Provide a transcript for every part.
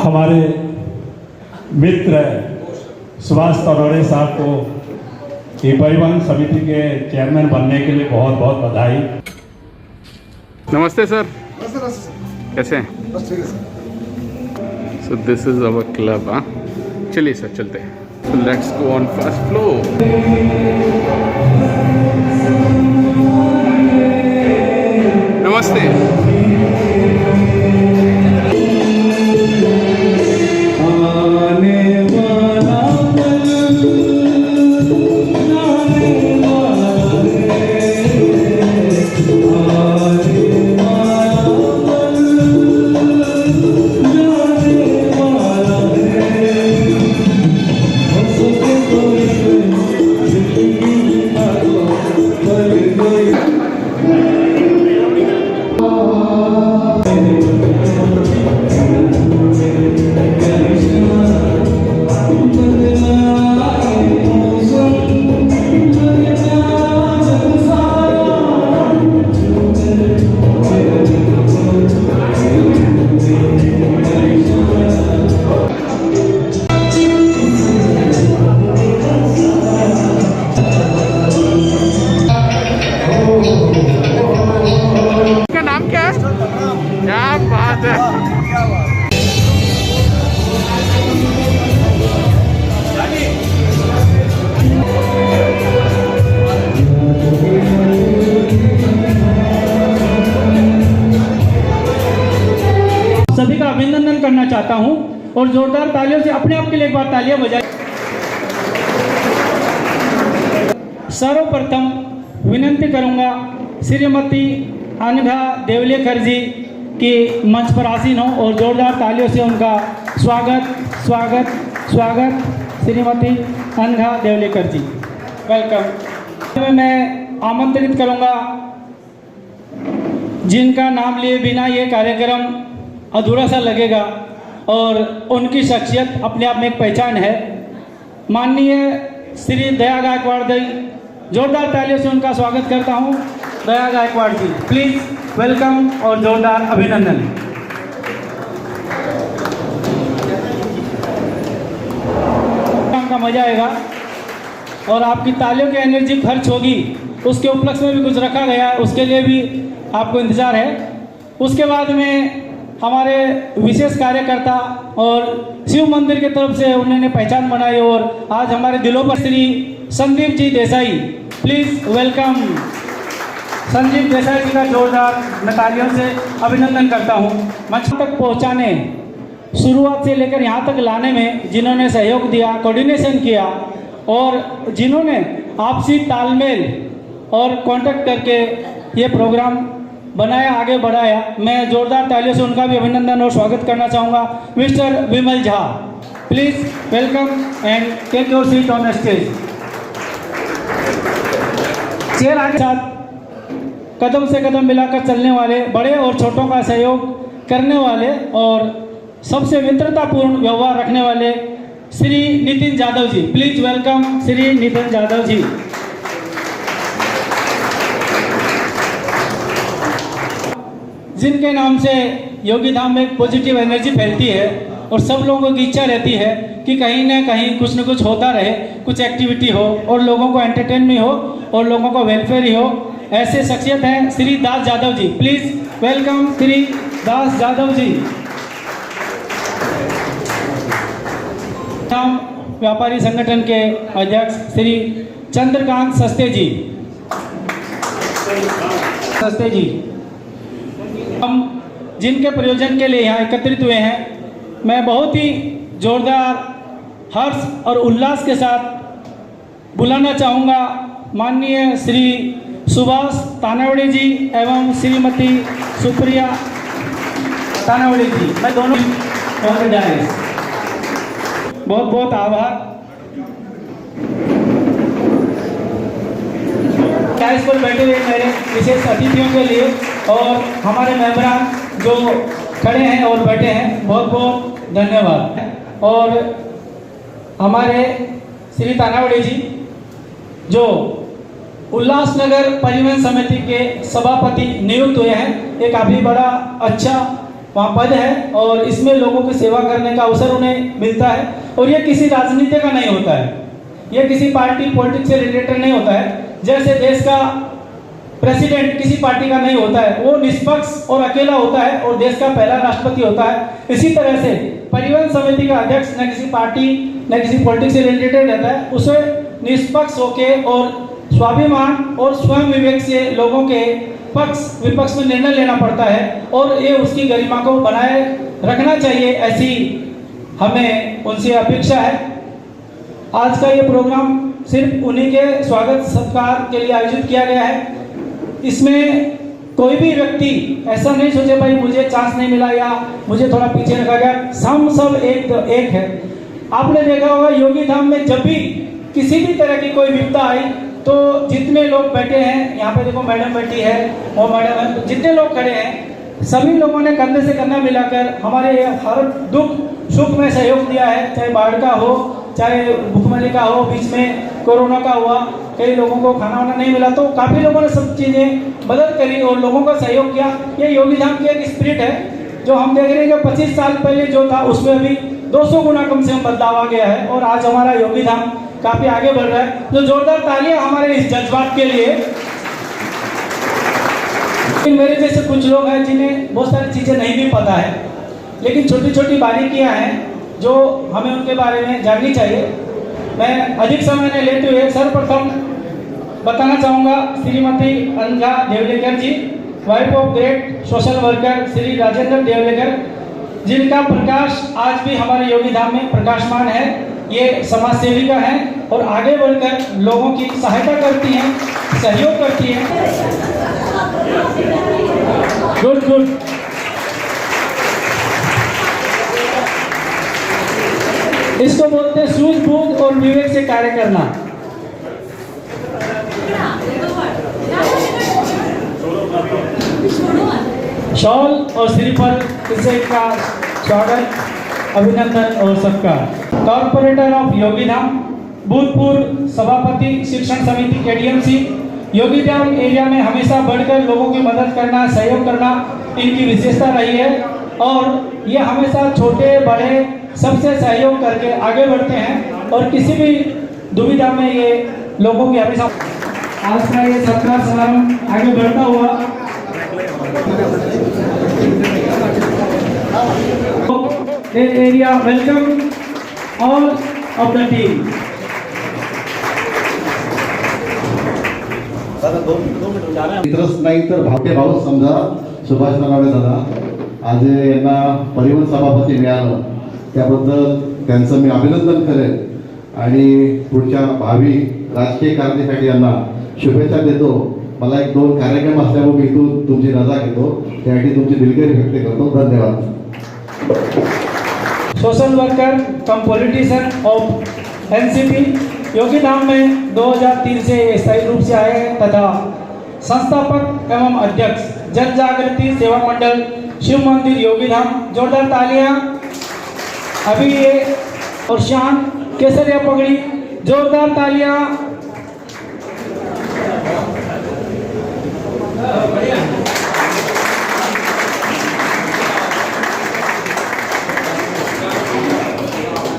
हमारे मित्र सुभाष तनोरे साहब को ई परिवहन समिति के चेयरमैन बनने के लिए बहुत बहुत बधाई। नमस्ते सर, सर कैसे हैं? बस ठीक है sir. So this is our club. हाँ, चलिए सर चलते हैं। So let's go on first floor. नमस्ते। का नाम क्या है? क्या बात है। सभी का अभिनंदन करना चाहता हूं और जोरदार तालियों से अपने आप के लिए एक बार तालियां बजाएं। सर्वप्रथम विनंती करूंगा श्रीमती अनघा देवलेकर जी की मंच पर आसीन हो और जोरदार तालियों से उनका स्वागत श्रीमती अनघा देवलेकर जी, वेलकम। मैं आमंत्रित करूंगा जिनका नाम लिए बिना ये कार्यक्रम अधूरा सा लगेगा और उनकी शख्सियत अपने आप में एक पहचान है। माननीय श्री दया गायकवाड़ जी, जोरदार तालियों से उनका स्वागत करता हूं। दया गायकवाड़ जी, प्लीज वेलकम और जोरदार अभिनंदन। काम का मजा आएगा और आपकी तालियों की एनर्जी खर्च होगी, उसके उपलक्ष्य में भी कुछ रखा गया है, उसके लिए भी आपको इंतजार है। उसके बाद में हमारे विशेष कार्यकर्ता और शिव मंदिर की तरफ से उन्होंने पहचान बनाई और आज हमारे दिलों पर श्री संदीप जी देसाई, प्लीज वेलकम। संदीप देसाई जी का जोरदार मैं तालियों से अभिनंदन करता हूं। मंच तक पहुंचाने, शुरुआत से लेकर यहां तक लाने में जिन्होंने सहयोग दिया, कोऑर्डिनेशन किया और जिन्होंने आपसी तालमेल और कांटेक्ट करके ये प्रोग्राम बनाया, आगे बढ़ाया, मैं जोरदार तालियों से उनका भी अभिनंदन और स्वागत करना चाहूँगा। Mister Vimal Jha, please welcome and take your seat on stage. Chair आगे साथ कदम से कदम मिलाकर चलने वाले, बड़े और छोटों का सहयोग करने वाले और सबसे मित्रतापूर्ण व्यवहार रखने वाले श्री नितिन जाधव जी, प्लीज वेलकम श्री नितिन जाधव जी। जिनके नाम से योगी धाम में एक पॉजिटिव एनर्जी फैलती है और सब लोगों की इच्छा रहती है कि कहीं ना कहीं कुछ न कुछ होता रहे, कुछ एक्टिविटी हो और लोगों को एंटरटेनमेंट हो और लोगों को वेलफेयर ही हो। ऐसे शख्सियत हैं श्री दास जाधव जी, प्लीज वेलकम श्री दास जाधव जी। धाम व्यापारी संगठन के अध्यक्ष श्री चंद्रकांत सस्ते जी, हम जिनके प्रयोजन के लिए यहाँ एकत्रित हुए हैं, मैं बहुत ही जोरदार हर्ष और उल्लास के साथ बुलाना चाहूँगा माननीय श्री सुभाष तानावड़े जी एवं श्रीमती सुप्रिया तानावड़े जी। मैं दोनों बहुत बहुत आभार। टाइल्स पर बैठे हुए मेरे विशेष अतिथियों के लिए और हमारे मेहमान जो खड़े हैं और बैठे हैं, बहुत बहुत धन्यवाद। और हमारे श्री तानावड़े जी जो उल्लासनगर परिवहन समिति के सभापति नियुक्त हुए हैं, एक काफ़ी बड़ा अच्छा वहाँ पद है और इसमें लोगों की सेवा करने का अवसर उन्हें मिलता है। और ये किसी राजनीति का नहीं होता है, ये किसी पार्टी पॉलिटिक्स से रिलेटेड नहीं होता है। जैसे देश का प्रेसिडेंट किसी पार्टी का नहीं होता है, वो निष्पक्ष और अकेला होता है और देश का पहला राष्ट्रपति होता है। इसी तरह से परिवहन समिति का अध्यक्ष न किसी पार्टी न किसी पॉलिटिक्स से रिलेटेड रहता है, उसे निष्पक्ष होके और स्वाभिमान और स्वयं विवेक से लोगों के पक्ष विपक्ष में निर्णय लेना पड़ता है और ये उसकी गरिमा को बनाए रखना चाहिए, ऐसी हमें उनसे अपेक्षा है। आज का ये प्रोग्राम सिर्फ उन्हीं के स्वागत सत्कार के लिए आयोजित किया गया है। इसमें कोई भी व्यक्ति ऐसा नहीं सोचे भाई मुझे चांस नहीं मिला या मुझे थोड़ा पीछे रखा गया, हम सब एक है। आपने देखा होगा योगी धाम में जब भी किसी भी तरह की कोई विपदा आई तो जितने लोग बैठे हैं, यहाँ पे देखो मैडम बैठी है, वो मैडम है, जितने लोग खड़े हैं सभी लोगों ने कंधे से कंधा मिलाकर हमारे हर दुख सुख में सहयोग दिया है। चाहे बाढ़ का हो, चाहे भूखमरी का हो, बीच में कोरोना का हुआ, कई लोगों को खाना वाना नहीं मिला तो काफ़ी लोगों ने सब चीज़ें मदद करी और लोगों का सहयोग किया। ये योगी धाम की एक स्पिरिट है जो हम देख रहे हैं कि 25 साल पहले जो था उसमें अभी 200 गुना कम से कम बदलाव आ गया है और आज हमारा योगी धाम काफ़ी आगे बढ़ रहा है। तो जोरदार तालियां हमारे इस जज्बात के लिए। मेरे जैसे कुछ लोग हैं जिन्हें बहुत सारी चीज़ें नहीं भी पता है, लेकिन छोटी छोटी बारीकियां हैं जो हमें उनके बारे में जाननी चाहिए। मैं अधिक समय नहीं लेते हुए सर्वप्रथम बताना चाहूँगा Shrimati Anja Devlekar ji, wife of great social worker Shri Rajendra Devlekar, जिनका प्रकाश आज भी हमारे योगी धाम में प्रकाशमान है। ये समाज सेविका हैं और आगे बढ़कर लोगों की सहायता करती हैं, सहयोग करती हैं। Good good. इसको बोलते हैं सूझबूझ और विवेक से कार्य करना। शॉल और श्रीफल इससे का स्वागत, अभिनंदन और सत्कार। कॉर्पोरेटर ऑफ योगी धाम, भूतपूर्व सभापति शिक्षण समिति केडीएमसी, योगी धाम एरिया में हमेशा बढ़कर लोगों की मदद करना, सहयोग करना इनकी विशेषता रही है और ये हमेशा छोटे बड़े सबसे सहयोग करके आगे बढ़ते हैं और किसी भी दुविधा में ये लोगों की हमेशा। आज का ये सत्कार समारोह आगे बढ़ता हुआ area welcome all of the team. इतरच नाही तर भावके भाऊच समजा सुभाष नरावडे दादा आज यांना परिवहन सभापती मिळालं त्याबद्दल त्यांचं मी अभिनंदन करेन आणि पुढच्या भावी राजकीय कारकिर्दीसाठी यांना शुभेच्छा देतो। मला एक 2 कार्यक्रम असल्यामुळे मी इथून तुमची रजा घेतो, त्यासाठी तुमची दिलगिरी व्यक्त करतो। धन्यवाद। Social worker cum politician of NCP Yogi Dham में 2003 से स्थायी रूप से आए हैं तथा संस्थापक एवं अध्यक्ष जन जागृति सेवा मंडल शिव मंदिर योगी धाम। जोरदार तालियां। अभी ये और शान केसरिया पगड़ी, जोरदार तालियां।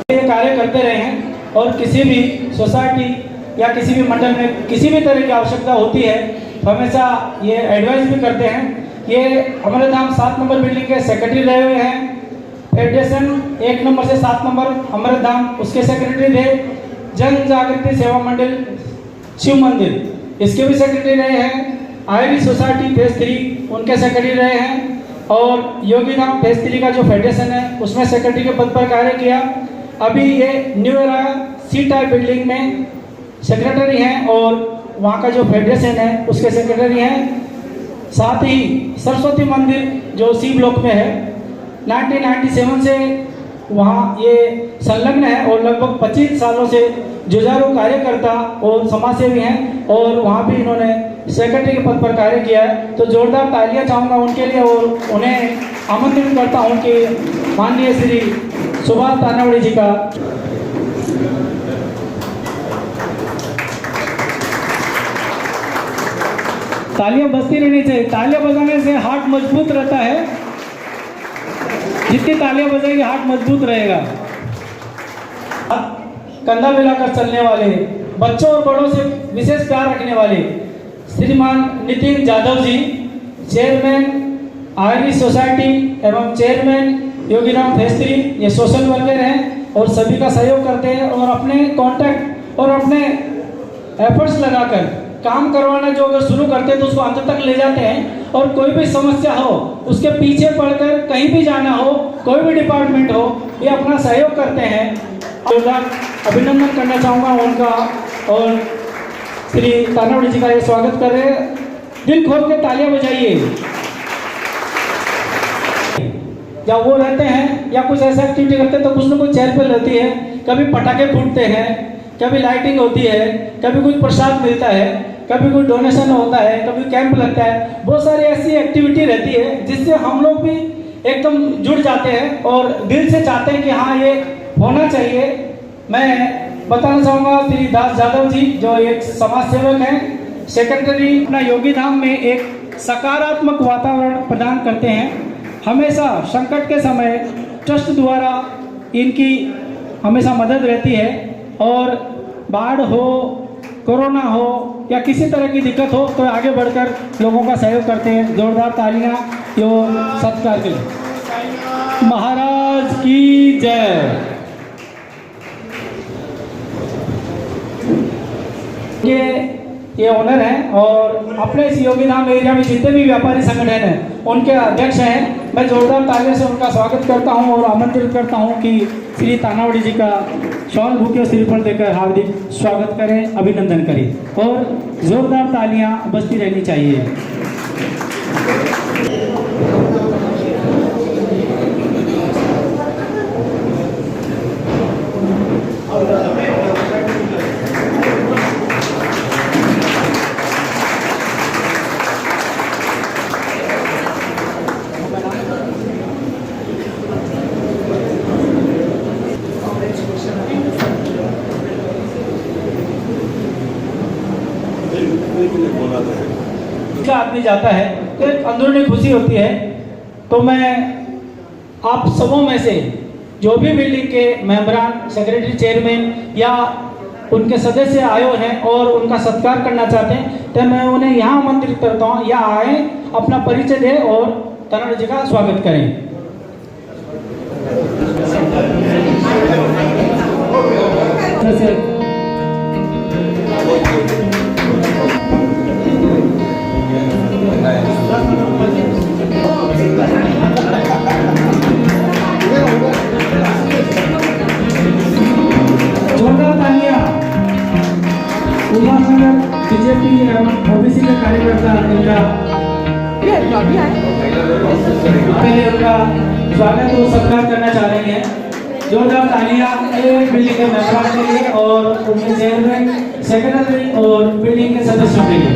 ये कार्य करते रहे हैं और किसी भी सोसाइटी या किसी भी मंडल में किसी भी तरह की आवश्यकता होती है तो हमेशा ये एडवाइस भी करते हैं। ये हमारे धाम 7 नंबर बिल्डिंग के सेक्रेटरी रहे हुए हैं। फेडरेशन 1 नंबर से 7 नंबर हमारे धाम उसके सेक्रेटरी थे। जन जागृति सेवा मंडल शिव मंदिर इसके भी सेक्रेटरी रहे हैं। आईवी सोसाइटी फेज 3 उनके सेक्रेटरी रहे हैं और योगी धाम फेज 3 का जो फेडरेशन है उसमें सेक्रेटरी के पद पर कार्य किया। अभी ये new era C type building में सेक्रेटरी हैं और वहाँ का जो फेडरेशन है उसके सेक्रेटरी हैं। साथ ही सरस्वती मंदिर जो सी ब्लॉक में है 1997 से वहाँ ये संलग्न है और लगभग 25 सालों से जुझारू कार्यकर्ता और समाजसेवी हैं और वहाँ भी इन्होंने सेक्रेटरी के पद पर कार्य किया है। तो जोरदार तालियां चाहूँगा उनके लिए और उन्हें आमंत्रित करता हूँ कि माननीय श्री सुभाष तानावड़े जी का तालियां बजती रहनी चाहिए। तालियां बजाने से हार्ट मजबूत रहता है जितनी तालियां बजाएगी हार्ट मजबूत रहेगा। कंधा मिलाकर चलने वाले, बच्चों और बड़ों से विशेष प्यार रखने वाले श्रीमान नितिन जाधव जी, चेयरमैन आयरिश सोसाइटी एवं चेयरमैन योगीराम फेस्त्री, ये सोशल वर्कर हैं और सभी का सहयोग करते हैं और अपने कॉन्टैक्ट और अपने एफर्ट्स लगाकर काम करवाना जो अगर शुरू करते हैं तो उसको अंत तक ले जाते हैं। और कोई भी समस्या हो उसके पीछे पड़कर कहीं भी जाना हो, कोई भी डिपार्टमेंट हो, ये अपना सहयोग करते हैं। जोरदार अभिनंदन करना चाहूँगा उनका और श्री तानावड़ी जी का ये स्वागत कर रहे हैं। दिल खोल के तालियां बजाइए। जब वो रहते हैं या कुछ ऐसा एक्टिविटी करते हैं तो कुछ ना कुछ चहल पहल रहती है, कभी पटाखे फूटते हैं, कभी लाइटिंग होती है, कभी कुछ प्रसाद मिलता है, कभी कुछ डोनेशन होता है, कभी कैंप लगता है। बहुत सारी ऐसी एक्टिविटी रहती है जिससे हम लोग भी एकदम जुड़ जाते हैं और दिल से चाहते हैं कि हाँ ये होना चाहिए। मैं बताना चाहूँगा श्री दास जाधव जी जो एक समाज सेवक हैं, सेक्रेटरी, अपना योगी धाम में एक सकारात्मक वातावरण प्रदान करते हैं। हमेशा संकट के समय ट्रस्ट द्वारा इनकी हमेशा मदद रहती है और बाढ़ हो, कोरोना हो या किसी तरह की दिक्कत हो तो आगे बढ़कर लोगों का सहयोग करते हैं। जोरदार तालियां यो सत्कार के लिए। महाराज की जय। ये ओनर हैं और अपने इस योगी धाम एरिया में जितने भी व्यापारी संगठन हैं उनके अध्यक्ष हैं। मैं जोरदार तालियों से उनका स्वागत करता हूं और आमंत्रित करता हूं कि श्री तानावड़ी जी का शॉल भूखे श्रीफल देकर हार्दिक स्वागत करें, अभिनंदन करें और जोरदार तालियां बजती रहनी चाहिए। आदमी जाता है तो एक अंदरूनी खुशी होती है। तो मैं आप सबों में से जो भी बिल्डिंग के मेंबरान, सेक्रेटरी, चेयरमैन या उनके सदस्य आए हैं और उनका सत्कार करना चाहते हैं तो मैं उन्हें यहाँ आमंत्रित करता हूँ, या आए, अपना परिचय दें और तानावड़ी जी का स्वागत करें। जोरदार तालियां उल्लासनगर बीजेपी एवं ओबीसी के कार्यकर्ता इनका पहले उनका स्वागत और सत्कार करना चाह रहे हैं। जोरदार तालियां एक बिल्डिंग के मेंबर के लिए और उनके चेयरमैन, सेक्रेटरी और बिल्डिंग के सदस्यों के लिए।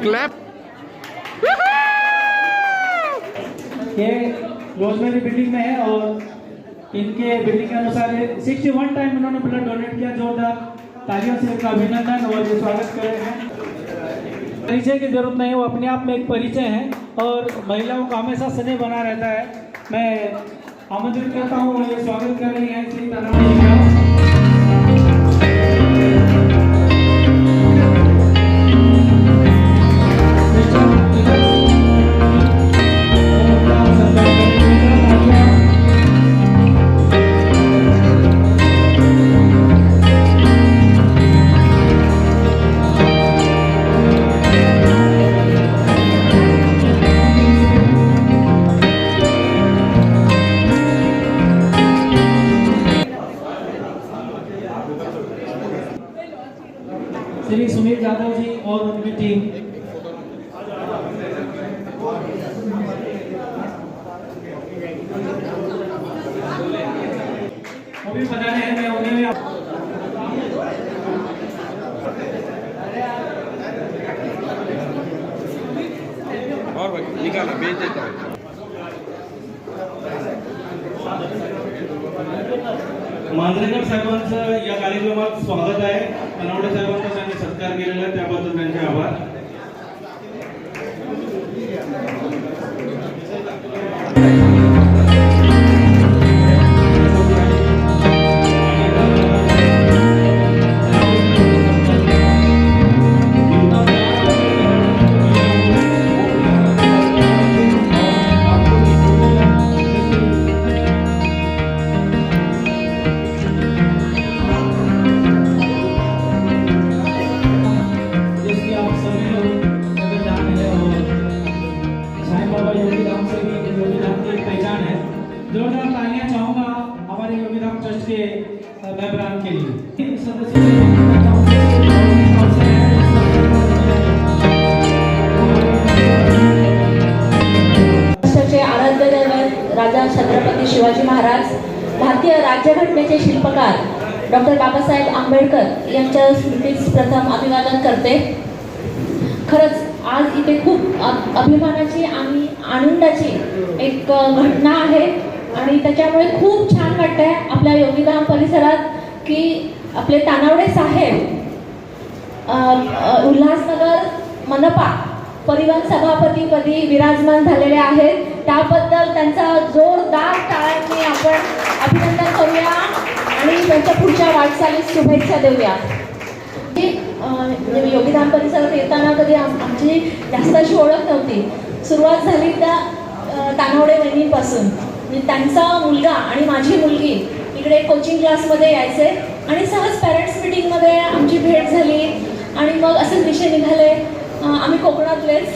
क्लैप। ये रोजमेरी बिल्डिंग में है और इनके बिल्डिंग के अनुसार 61 टाइम इन्होंने ब्लड डोनेट किया। जोरदार तालियों से इनका अभिनंदन और ये स्वागत करें हैं। परिचय की जरूरत नहीं, वो अपने आप में एक परिचय है और महिलाओं का हमेशा स्नेह बना रहता है। मैं आमंत्रित करता हूँ, ये स्वागत कर रही हैं श्री तनावड़े जी का। श्री सुनील यादव जी और उनकी टीम। वो भी पता नहीं है, मैं उन्हें भी और भाई निकाला भेज देता हूँ। मांजरेकर साहेबांचं या कार्यक्रमात स्वागत आहे. तनावडे साहेबांचा त्यांनी सत्कार केलेला आहे, त्याबद्दल त्यांचे आभार. जोरदार तालियां चाहूंगा हमारे योगीधाम ट्रस्ट के मेंबरान के लिए। महाराष्ट्राचे आराध्य दैवत राजा छत्रपती शिवाजी महाराज, भारतीय राज्यघटनेचे शिल्पकार डॉक्टर बाबासाहेब आंबेडकर यांच्या स्मृतीस प्रथम अभिवादन करते। खरंच आज इथे खूप अभिमानाची आणि आनंदाची एक घटना आहे आणि त्याच्यामुळे खूप छान वाटतंय आपल्या योगीधाम परिसरात की आपले तानावडे साहेब उल्हासनगर मनपा परिवहन सभापतीपदी विराजमान झालेले आहेत। त्याबद्दल त्यांचा जोरदार टाळ्यांनी आपण अभिनंदन करूया आणि त्यांच्या पुढच्या वाटचालीस शुभेच्छा देऊया। योगीधाम परिसरात येताना कधी आमची जास्त अशी ओळख नव्हती। सुरुवात झाली त्या तानावडे वहिनीपासून। त्यांचा मुलगा आणि माझी मुलगी इकडे कोचिंग क्लासमध्ये यायचे आणि सहज पॅरेंट्स मीटिंगमध्ये आमची भेट झाली आणि मग असेच विषय निघाले आम्ही कोकणातलेच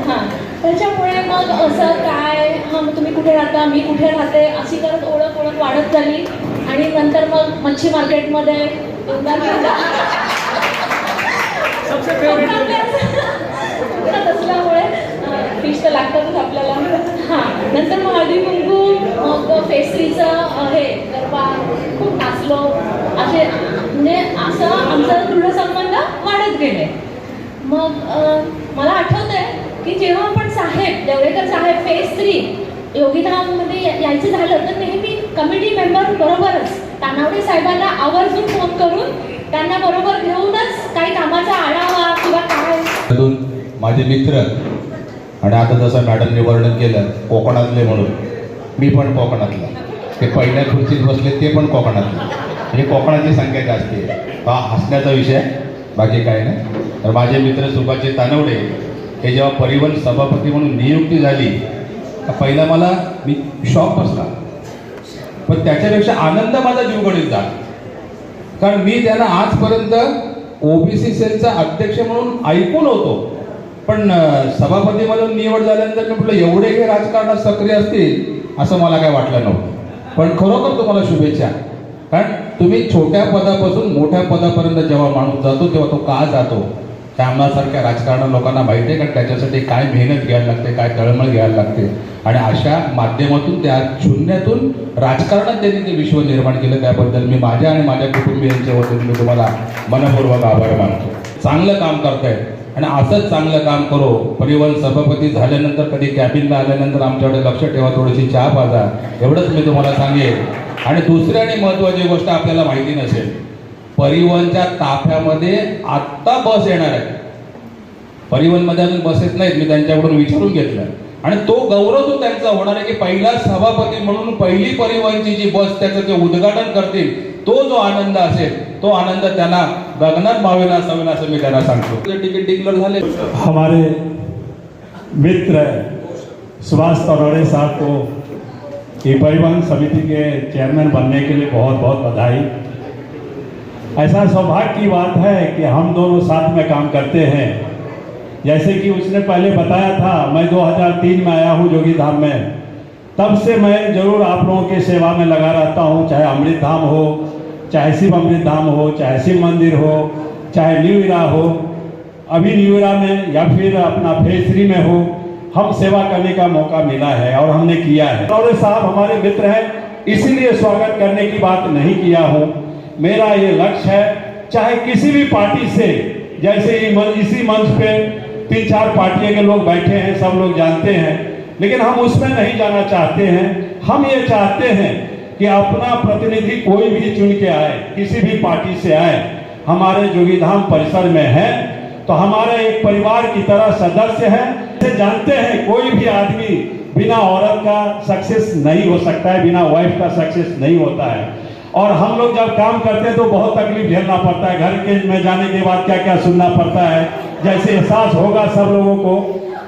हां, त्याच्यामुळे मग असं काय हां मग तुम्ही कुठे राहता, मी कुठे राहते, अशी करत ओळख वाढत झाली आणि नंतर मग मच्छी मार्केटमध्ये असल्यामुळे फिश तर लागतातच आपल्याला। हां, नंतर मग हळदी कुंकू, मग पेस्ट्रीचं हे गरबा, खूप नाचलो, असे म्हणजे असं आमचा दृढ संबंध वाढत गेले। मग मला आठवतंय की जेव्हा आपण साहेब देवरेकर साहेब फेज 3 योगीधाममध्ये यायचं झालं तर नेहमी कमिटी मेंबर बरोबरच तानावडे साहेबांना आवर्जून फोन करून त्यांना बरोबर घेऊनच काही कामाचा आढावा किंवा काय। माझे मित्र आणि आता जसं मॅडमने वर्णन केलं कोकणातले म्हणून, मी पण कोकणातला, ते पहिल्या खुर्चीत बसले ते पण कोकणातले, म्हणजे कोकणाची संख्या जास्त आहे। हा हसण्याचा विषय, बाकी काय नाही। तर माझे मित्र सुभाषजी तानवडे हे जेव्हा परिवहन सभापती म्हणून नियुक्ती झाली तर पहिला मी शॉक बसला, पण त्याच्यापेक्षा आनंद माझा जीवगणित झाला, कारण मी त्यांना आजपर्यंत ओबीसी सेलचा अध्यक्ष म्हणून ऐकून होतो, पण सभापती म्हणून निवड झाल्यानंतर मी म्हटलं एवढे हे राजकारणात सक्रिय असतील असं मला काय वाटलं नव्हतं। पण खरोखर तुम्हाला शुभेच्छा, कारण तुम्ही छोट्या पदापासून मोठ्या पदापर्यंत जेव्हा माणूस जातो तेव्हा तो का जातो त्या आम्हासारख्या राजकारण लोकांना माहिती आहे, कारण त्याच्यासाठी काय मेहनत घ्यायला लागते, काय तळमळ घ्यायला लागते, आणि अशा माध्यमातून त्या शून्यातून राजकारणात त्यांनी ते विश्व निर्माण केलं। त्याबद्दल मी माझ्या आणि माझ्या कुटुंबियांच्या वतीने मी तुम्हाला मनपूर्वक आभार मानतो। चांगलं काम करतायत, आणि असंच चांगलं काम करो. परिवहन सभापती झाल्यानंतर कधी कॅबिनला आल्यानंतर आमच्याकडे लक्ष ठेवा, थोडीशी चहा पाजा, एवढंच मी तुम्हाला सांगेन. आणि दुसरी आणि महत्त्वाची गोष्ट आपल्याला माहिती नसेल, परिवहनच्या ताफ्यामध्ये आत्ता बस येणार आहे. परिवहनमध्ये अजून बसेस नाहीत, मी त्यांच्याकडून विचारून घेतलं. आणि तो गौरव तो त्यांचा होणार आहे की पहिला सभापती म्हणून पहिली परिवहनची जी बस त्याचं ते उद्घाटन करतील, तो जो आनंद असेल तो आनंद त्यांना गगनात मावेना असावेल असं मी त्यांना सांगतो. तिकीट डिक्लेअर झाले. हमारे मित्र सुभाष तनोरे साहब को ये परिवहन समिति के चेयरमैन बनने के लिए बहुत बहुत बधाई. ऐसा सौभाग्य की बात है कि हम दोनों साथ में काम करते हैं. जैसे कि उसने पहले बताया था, मैं 2003 में आया हूँ जोगी धाम में. तब से मैं जरूर आप लोगों की सेवा में लगा रहता हूँ, चाहे अमृत धाम हो, चाहे शिव अमृत धाम हो, चाहे शिव मंदिर हो, चाहे न्यू इरा हो, अभी न्यू इरा में या फिर अपना फेज 3 में हो, हम सेवा करने का मौका मिला है और हमने किया है. तनोरे साहब हमारे मित्र हैं, इसीलिए स्वागत करने की बात नहीं किया हूँ. मेरा ये लक्ष्य है, चाहे किसी भी पार्टी से, जैसे इसी मंच पे 3-4 पार्टियों के लोग बैठे हैं, सब लोग जानते हैं, लेकिन हम उसमें नहीं जाना चाहते हैं. हम ये चाहते हैं कि अपना प्रतिनिधि कोई भी चुन के आए, किसी भी पार्टी से आए, हमारे जोगीधाम परिसर में है तो हमारे एक परिवार की तरह सदस्य है. जानते हैं कोई भी आदमी बिना औरत का सक्सेस नहीं हो सकता है, बिना वाइफ का सक्सेस नहीं होता है. और हम लोग जब काम करते हैं तो बहुत तकलीफ झेलना पड़ता है, घर के में जाने के बाद क्या क्या सुनना पड़ता है, जैसे एहसास होगा सब लोगों को.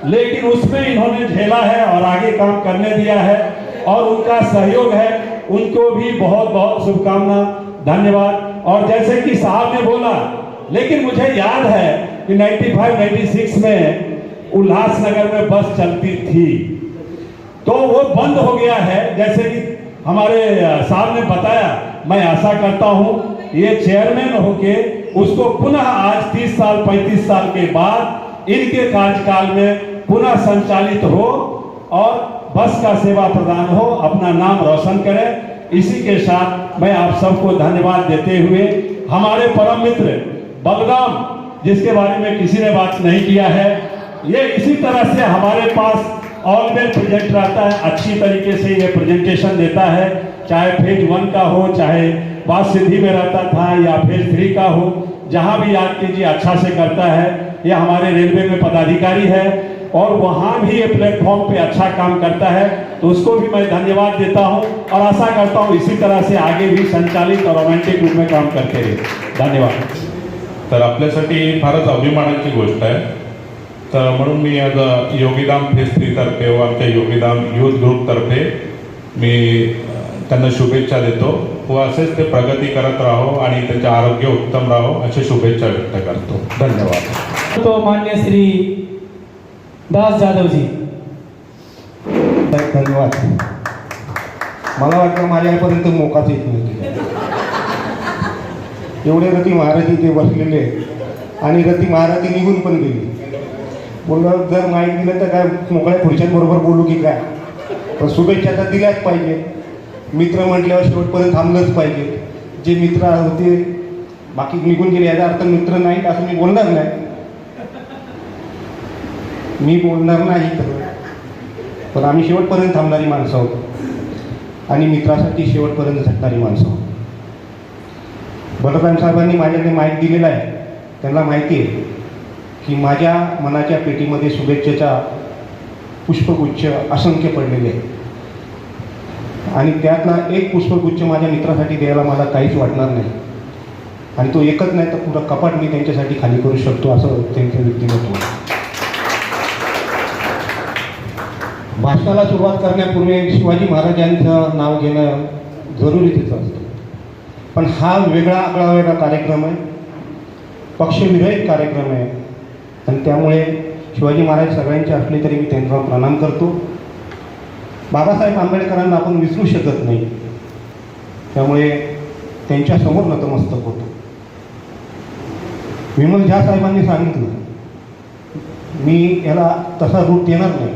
लेकिन उसमें इन्होंने झेला है और आगे काम करने दिया है और उनका सहयोग है. उनको भी बहुत बहुत शुभकामना, धन्यवाद. और जैसे कि साहब ने बोला, लेकिन मुझे याद है कि 95-96 में उल्लासनगर में बस चलती थी तो वो बंद हो गया है. जैसे कि हमारे साहब ने बताया, मैं आशा करता हूं ये चेयरमैन होके उसको पुनः आज 30 साल 35 साल के बाद इनके कार्यकाल में पुनः संचालित हो और बस का सेवा प्रदान हो, अपना नाम रोशन करे. इसी के साथ मैं आप सबको धन्यवाद देते हुए हमारे परम मित्र बलराम, जिसके बारे में किसी ने बात नहीं किया है, ये इसी तरह से हमारे पास ऑलवेज प्रेजेंट रहता है, अच्छी तरीके से ये प्रेजेंटेशन देता है, चाहे फेज 1 का हो, चाहे बात सिद्धि में रहता था या फेज 3 का हो, जहां भी याद कीजिए अच्छा से करता है. ये हमारे रेलवे में पदाधिकारी है और वहां भी ये प्लेटफॉर्म पे अच्छा काम करता है, तो उसको भी मैं धन्यवाद देता हूं और आशा करता हूं इसी तरह से आगे भी संचालित और रोमांटिक रूप में काम करते रहे. धन्यवाद. तर आपल्यासाठी फारच अभिमानाची गोष्ट आहे. तर म्हणून मी आज योगीधाम फेज 3 तर्फे व आमच्या योगीधाम युथ ग्रुपतर्फे मी त्यांना शुभेच्छा देतो व असेच ते प्रगती करत राहो आणि त्यांचे आरोग्य उत्तम राहो अशी शुभेच्छा व्यक्त करतो. धन्यवाद. तो मान्य श्री दास जाधव जी. धन्यवाद. मला वाटतं माझ्यापर्यंत मोकाच येत नव्हती. एवढे रती महाराज इथे बसलेले आणि रती महाराज निघून पण गेली. बोललं जर माहीत दिलं तर काय मोकळ्या खुर्च्यांबरोबर बोलू की काय, पण शुभेच्छा तर दिल्याच पाहिजे. मित्र म्हटल्यावर शेवटपर्यंत थांबलंच पाहिजे. जे मित्र होते बाकी निघून गेले याचा अर्थ मित्र नाहीत असं मी बोलणार नाही. मी बोलणार नाही पण आम्ही शेवटपर्यंत थांबणारी माणसं आहोत आणि मित्रासाठी शेवटपर्यंत झटणारी माणसं आहोत. बलराम साहेबांनी माझ्याकडे माहीत दिलेला आहे. त्यांना माहिती आहे की माझ्या मनाच्या पेटीमध्ये शुभेच्छेचा पुष्पगुच्छ असंख्य पडलेले आहे आणि त्यातला एक पुष्पगुच्छ माझ्या मित्रासाठी द्यायला मला काहीच वाटणार नाही. आणि तो एकच नाही तर पुरा कपाट मी त्यांच्यासाठी खाली करू शकतो असं त्यांचं व्यक्तिमत्व. भाषणाला सुरुवात करण्यापूर्वी शिवाजी महाराजांचं नाव घेणं जरुरीच असतं. पण हा वेगळा कार्यक्रम आहे, पक्षविरहित कार्यक्रम आहे आणि त्यामुळे शिवाजी महाराज सगळ्यांचे असले तरी मी त्यांना प्रणाम करतो. बाबासाहेब आंबेडकरांना आपण विसरू शकत नाही, त्यामुळे त्यांच्यासमोर नतमस्तक होतो. विमल झा साहेबांनी सांगितलं, मी याला तसा रूट देणार नाही,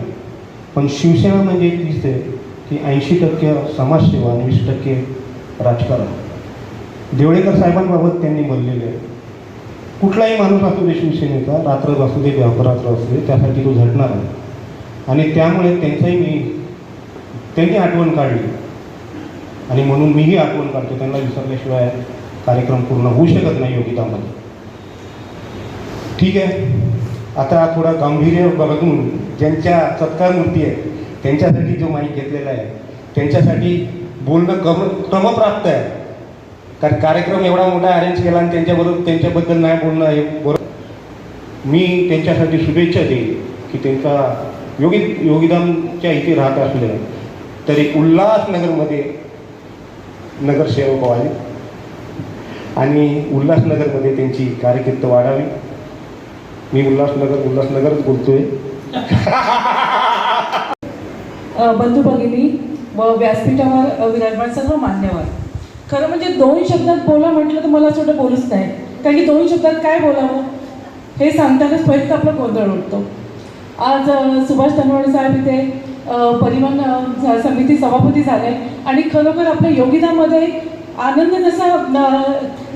पण शिवसेना म्हणजे तीच आहे की 80% समाजसेवा आणि 20% राजकारण. देवळेकर साहेबांबाबत त्यांनी बोललेले आहे कुठलाही माणूस असू दे शिवसेनेचा, रात्र असू दे अपरात्र असू दे, त्यासाठी तो झटणार आहे. आणि त्यामुळे त्यांनी आठवण काढली आणि म्हणून मीही आठवण काढतो. त्यांना विसरल्याशिवाय कार्यक्रम पूर्ण होऊ शकत नाही योगितामध्ये. ठीक आहे, आता थोडा गांभीर्य बघून ज्यांच्या सत्कार मूर्ती आहे त्यांच्यासाठी जो माईक घेतलेला आहे त्यांच्यासाठी बोलणं क्रमप्राप्त आहे. कारण कार्यक्रम एवढा मोठा अरेंज केला आणि त्यांच्याबद्दल नाही बोलणं हे बरोबर. मी त्यांच्यासाठी शुभेच्छा देईन की त्यांचा योगीधामच्या इथे राहत असले तरी उल्हासनगरमध्ये नगरसेवक व्हावे आणि उल्हासनगरमध्ये त्यांची कारकीर्द वाढावी. मी उल्हासनगरच बोलतोय. बंधू भगिनी व व्यासपीठावर विराजमान सर्व मान्यवर, खरं म्हणजे 2 शब्दात बोला म्हटलं तर मला असं वाटतं बोलूच नाही. कारण की 2 शब्दात काय बोलावं हे सांगतानाच पहिलं आपला गोंधळ उठतो. आज सुभाष तनवाडे साहेब इथे परिवहन समिती सभापती झाले आणि खरोखर आपल्या योगितामध्ये आनंद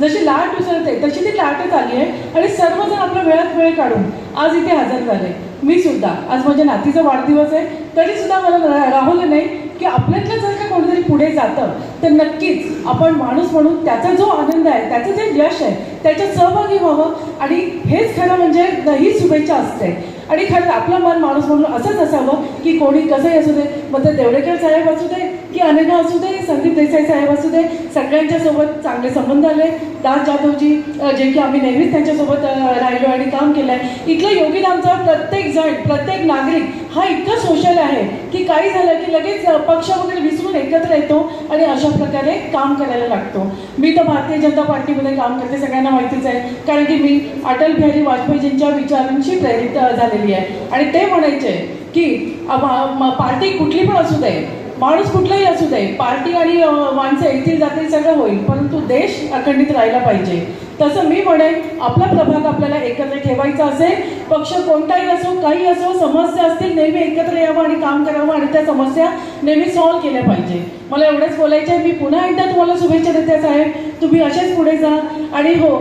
जशी लाट उसळते तशी ती लाटच आली आहे आणि सर्वजण आपल्या वेळात वेळ काढून आज इथे हजर झाले. मी सुद्धा आज माझ्या नातीचा वाढदिवस आहे तरीसुद्धा मला राहुलं नाही की आपल्यातलं जर का कोणीतरी पुढे जातं तर नक्कीच आपण माणूस म्हणून त्याचा जो आनंद आहे, त्याचं जे यश आहे त्याच्यात सहभागी व्हावं. आणि हेच खरं म्हणजे ही शुभेच्छा असते. आणि खरं आपलं मन माणूस म्हणून असंच असावं की कोणी कसंही असू दे, मग ते देवडेकर साहेब असू दे की अनेका असू दे, संदीप देसाई साहेब असू दे, सगळ्यांच्या सोबत चांगले संबंध आले. दास जाधवजी जे की आम्ही नेहमीच त्यांच्यासोबत राहिलो आणि काम केलं आहे. इथलं योगीधामचा प्रत्येक जण, प्रत्येक नागरिक हा इतका सोशल आहे की काही झालं की लगेच पक्ष वगैरे विसरून एकत्र येतो आणि अशा प्रकारे काम करायला लागतो. मी तर भारतीय जनता पार्टीमध्ये काम करते, सगळ्यांना माहितीच आहे. कारण की मी अटल बिहारी वाजपेयीजींच्या विचारांशी प्रेरित झालेली आहे. आणि ते म्हणायचे की पार्टी कुठली पण असू दे, माणूस कुठलाही असू दे, पार्टी आणि माणसं येतील जातील सगळं होईल, परंतु देश अखंडित राहिला पाहिजे. तसं मी म्हणेन आपला प्रभाग आपल्याला एकत्र ठेवायचा असेल, पक्ष कोणताही असो, काही असो, समस्या असतील नेहमी एकत्र यावं आणि काम करावं आणि त्या समस्या नेहमी सॉल्व्ह केल्या पाहिजे. मला एवढंच बोलायचं आहे. मी पुन्हा एकदा तुम्हाला शुभेच्छा देते साहेब, तुम्ही असेच पुढे जा. आणि हो,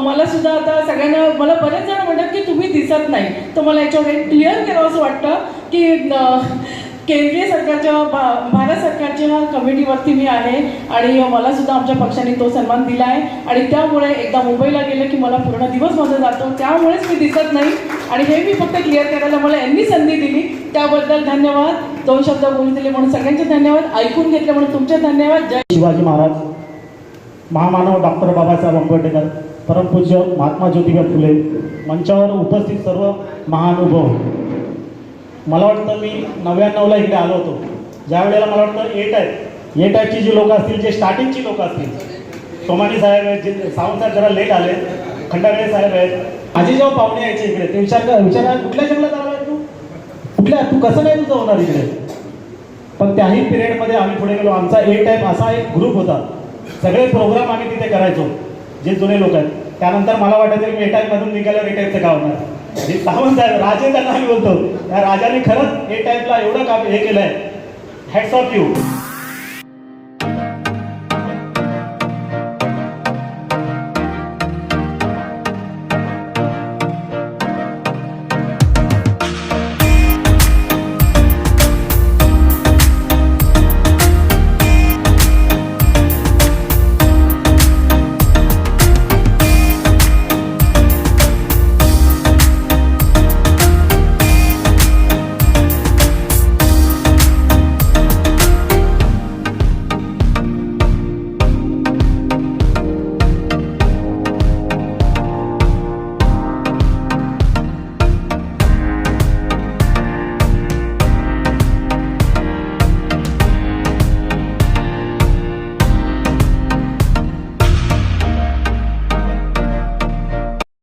मला सुद्धा आता सगळ्यांना, मला बरेच जण म्हणतात की तुम्ही दिसत नाही, तर मला याच्यावर क्लिअर करावं असं वाटतं की केंद्रीय सरकारच्या भारत सरकारच्या कमिटीवरती मी आहे आणि मला सुद्धा आमच्या पक्षाने तो सन्मान दिला आहे. आणि त्यामुळे एकदा मुंबईला गेलं की मला पूर्ण दिवस माझा जातो, त्यामुळेच मी दिसत नाही. आणि हे मी फक्त क्लिअर करायला मला यांनी संधी दिली, त्याबद्दल धन्यवाद. 2 शब्द बोलू दिले म्हणून सगळ्यांचे धन्यवाद, ऐकून घेतले म्हणून तुमचे धन्यवाद. जय शिवाजी महाराज, महामानव डॉक्टर बाबासाहेब आंबेडकर, परमपूज्य महात्मा ज्योतिबा फुले, मंचावर उपस्थित सर्व महानुभाव. मला वाटतं मी 99ला इकडे आलो होतो, ज्या वेळेला मला वाटतं ए टाईपची जी लोक असतील, जे स्टार्टिंगची लोक असतील, सोमानी साहेब आहेत, जे सावंत साहेब जरा लेट आले, खंडागळे साहेब आहेत, माझे जेव्हा पाहुणे यायचे इकडे ते विचार कुठल्या जंगलात आला आहे तू कसं काय तुझं होणार इकडे. पण त्याही पिरियडमध्ये आम्ही पुढे गेलो. आमचा ए टाईप असा एक ग्रुप होता, सगळे प्रोग्राम आम्ही तिथे करायचो जे जुने लोक आहेत. त्यानंतर मला वाटायचं की ए टाईपमधून निघाल्यावर ए टाईपचं काय होणार. जे सावंत साहेब, राजे त्यांना आम्ही बोलतो, त्या राजाने खरंच ए टाईपला एवढं काम हे केलं आहे. Hats off you.